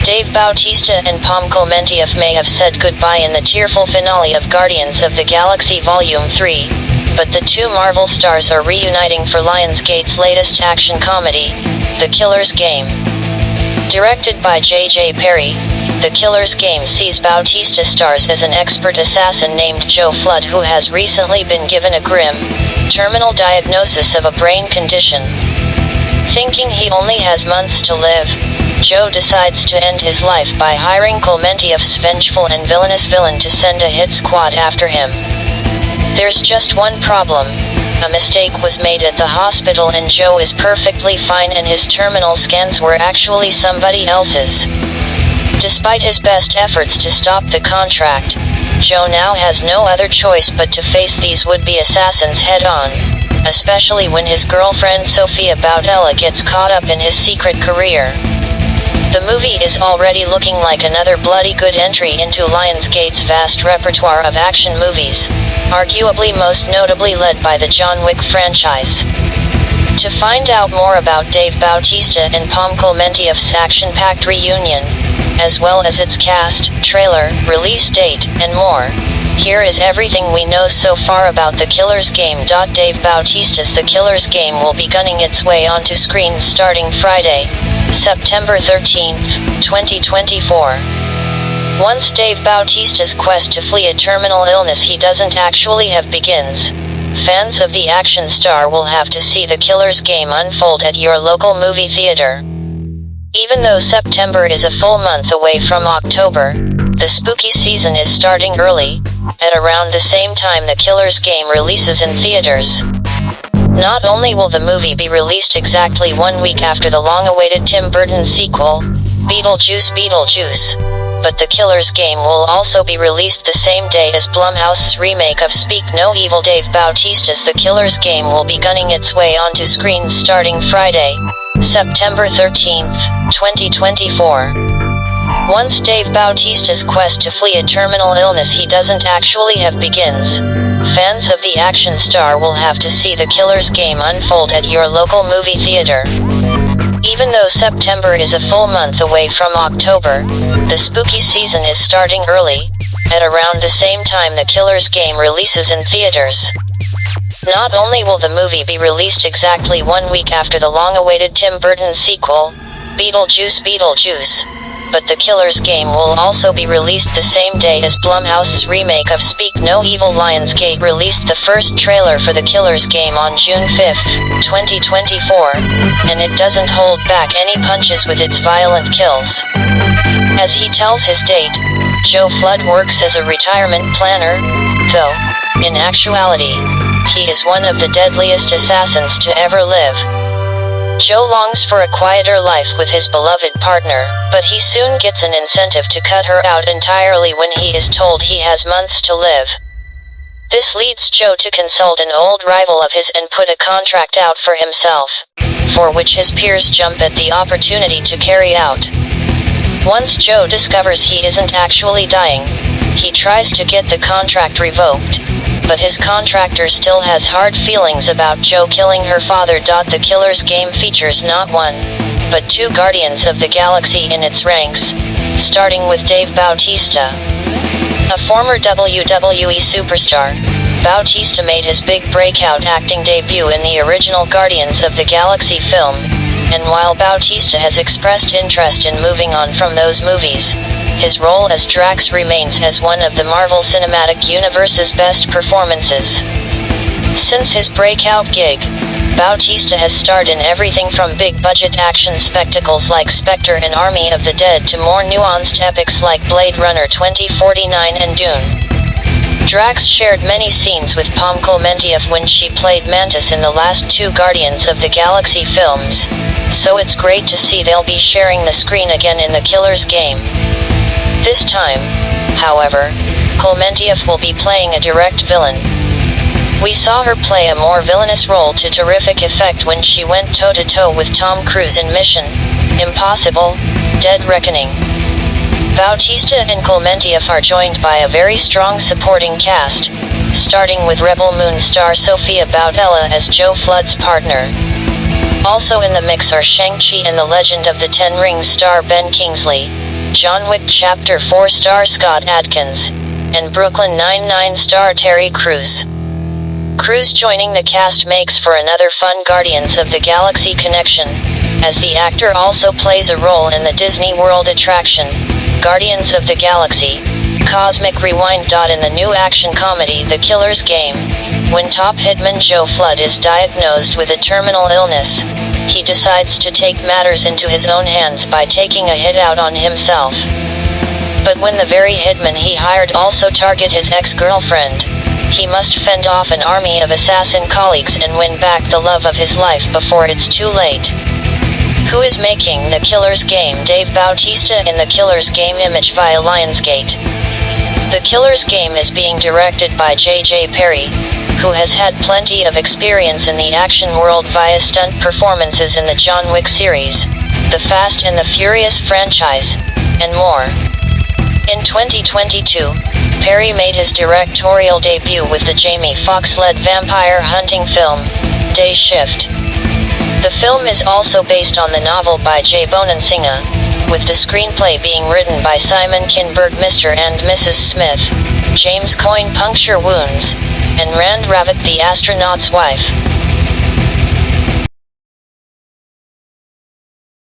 Dave Bautista and Pom Klementieff may have said goodbye in the tearful finale of Guardians of the Galaxy Volume 3, but the two Marvel stars are reuniting for Lionsgate's latest action comedy, The Killer's Game. Directed by J.J. Perry, The Killer's Game sees Bautista stars as an expert assassin named Joe Flood who has recently been given a grim, terminal diagnosis of a brain condition. Thinking he only has months to live, Joe decides to end his life by hiring Klementieff's vengeful and villainous villain to send a hit squad after him. There's just one problem. A mistake was made at the hospital and Joe is perfectly fine and his terminal scans were actually somebody else's. Despite his best efforts to stop the contract, Joe now has no other choice but to face these would-be assassins head-on, especially when his girlfriend Sofia Boutella gets caught up in his secret career. The movie is already looking like another bloody good entry into Lionsgate's vast repertoire of action movies, arguably most notably led by the John Wick franchise. To find out more about Dave Bautista and Pom Klementieff's action-packed reunion, as well as its cast, trailer, release date, and more, here is everything we know so far about The Killer's Game. Dave Bautista's The Killer's Game will be gunning its way onto screens starting Friday, September 13, 2024. Once Dave Bautista's quest to flee a terminal illness he doesn't actually have begins, fans of the action star will have to see The Killer's Game unfold at your local movie theater. Even though September is a full month away from October, the spooky season is starting early, at around the same time The Killer's Game releases in theaters. Not only will the movie be released exactly 1 week after the long-awaited Tim Burton sequel, Beetlejuice, but The Killer's Game will also be released the same day as Blumhouse's remake of Speak No Evil. Dave Bautista's The Killer's Game will be gunning its way onto screens starting Friday, September 13, 2024. Once Dave Bautista's quest to flee a terminal illness he doesn't actually have begins, fans of the action star will have to see The Killer's Game unfold at your local movie theater. Even though September is a full month away from October, the spooky season is starting early, at around the same time The Killer's Game releases in theaters. Not only will the movie be released exactly 1 week after the long-awaited Tim Burton sequel, Beetlejuice, but The Killer's Game will also be released the same day as Blumhouse's remake of Speak No Evil. Lionsgate released the first trailer for The Killer's Game on June 5, 2024, and it doesn't hold back any punches with its violent kills. As he tells his date, Joe Flood works as a retirement planner, though, in actuality, he is one of the deadliest assassins to ever live. Joe longs for a quieter life with his beloved partner, but he soon gets an incentive to cut her out entirely when he is told he has months to live. This leads Joe to consult an old rival of his and put a contract out for himself, for which his peers jump at the opportunity to carry out. Once Joe discovers he isn't actually dying, he tries to get the contract revoked, but his contractor still has hard feelings about Joe killing her father. The Killer's Game features not one, but two Guardians of the Galaxy in its ranks, starting with Dave Bautista. A former WWE superstar, Bautista made his big breakout acting debut in the original Guardians of the Galaxy film, and while Bautista has expressed interest in moving on from those movies, his role as Drax remains as one of the Marvel Cinematic Universe's best performances. Since his breakout gig, Bautista has starred in everything from big-budget action spectacles like Spectre and Army of the Dead to more nuanced epics like Blade Runner 2049 and Dune. Drax shared many scenes with Pom Klementieff when she played Mantis in the last two Guardians of the Galaxy films, so it's great to see they'll be sharing the screen again in The Killer's Game. This time, however, Klementieff will be playing a direct villain. We saw her play a more villainous role to terrific effect when she went toe-to-toe with Tom Cruise in Mission Impossible: Dead Reckoning. Bautista and Klementieff are joined by a very strong supporting cast, starting with Rebel Moon star Sofia Boutella as Joe Flood's partner. Also in the mix are Shang-Chi and the Legend of the Ten Rings star Ben Kingsley, John Wick Chapter 4 star Scott Adkins, and Brooklyn Nine-Nine star Terry Crews. Crews joining the cast makes for another fun Guardians of the Galaxy connection, as the actor also plays a role in the Disney World attraction, Guardians of the Galaxy, Cosmic Rewind. In the new action comedy The Killer's Game, when top hitman Joe Flood is diagnosed with a terminal illness, he decides to take matters into his own hands by taking a hit out on himself. But when the very hitman he hired also target his ex-girlfriend, he must fend off an army of assassin colleagues and win back the love of his life before it's too late. Who is making The Killer's Game? Dave Bautista in The Killer's Game image via Lionsgate. The Killer's Game is being directed by J.J. Perry, who has had plenty of experience in the action world via stunt performances in the John Wick series, the Fast and the Furious franchise, and more. In 2022, Perry made his directorial debut with the Jamie Foxx-led vampire hunting film, Day Shift. The film is also based on the novel by Jay Bonansinga, with the screenplay being written by Simon Kinberg. Mr. and Mrs. Smith, James Coyne Puncture Wounds, and Rand Ravik the astronaut's wife.